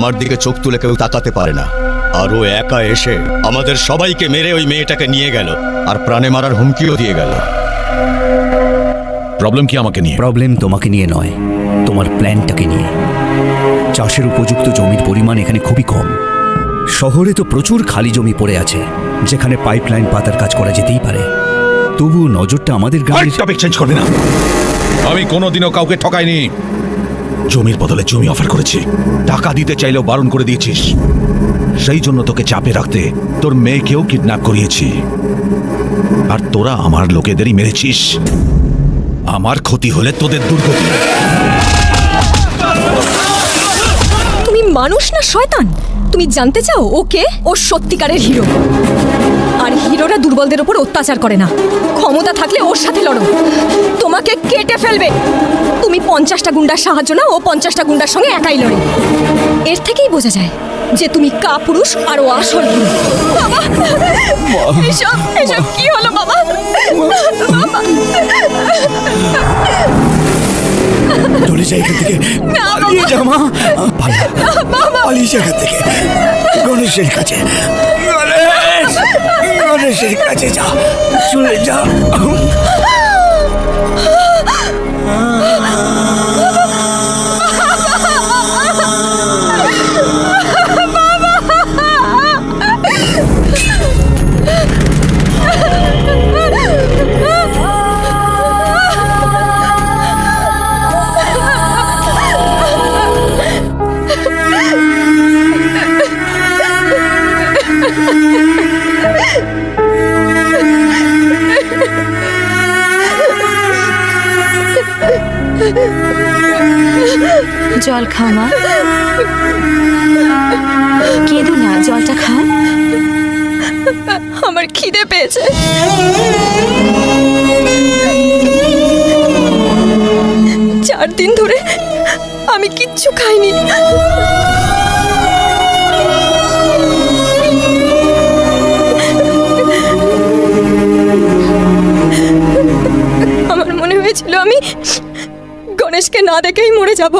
আমার দিকে চোখ তুলে কেউ তাকাতে পারে না। আর ও একা এসে আমাদের সবাইকে মেরে ওই মেয়েটাকে নিয়ে গেল, আর প্রাণে মারার হুমকিও দিয়ে গেল। প্রবলেম কি আমাকে নিয়ে? প্রবলেম তোমাকে নিয়ে নয়, তোমার প্ল্যানটাকে নিয়ে। চাষের উপযুক্ত জমির পরিমাণ এখানে খুবই কম। শহরে তো প্রচুর খালি জমি পড়ে আছে, যেখানে পাইপলাইন পাতার কাজ করা যেতেই পারে। তবু নজরটা আমাদের গ্রামের। টপিক চেঞ্জ করবে না। আমি কোনোদিনও কাউকে ঠকাইনি। জমির বদলে জমি অফার করেছি, টাকা দিতে চাইলেও বারণ করে দিয়েছিস। সেই জন্য তোকে চাপে রাখতে তোর মেয়েকেও কিডন্যাপ করিয়েছি, আর তোরা আমার লোকেদেরই মেরেছিস। আমার ক্ষতি হলে তোদের দুর্গতি। তুমি মানুষ না শয়তান? তুমি জানতে চাও ওকে? ও সত্যিকারের হিরো, আর হিরোরা দুর্বলদের উপর অত্যাচার করে না। ক্ষমতা থাকলে ওর সাথে লড়ো, তোমাকে কেটে ফেলবে। তুমি 50টা গুন্ডার সাহায্য না, ও 50টা গুন্ডার সঙ্গে একাই লড়ে। এর থেকেই বোঝা যায় যে তুমি কাপুরুষ আর ও আসল হিরো। বাবা, এসব কি হলো বাবা? বাবা, চলে যাই এখান থেকে, পালিয়ে যা মা, পালিয়ে যা এখান থেকে। গণেশের কাছে, গণেশের কাছে যা, চলে যা। জল খাও মা, কেঁদো না, জলটা খাও। আমার খিদে পেয়েছে। 4 দিন ধরে আমি কিচ্ছু খাইনি। আমার মনে হয়েছিল আমি গণেশকে না দেখেই মরে যাব।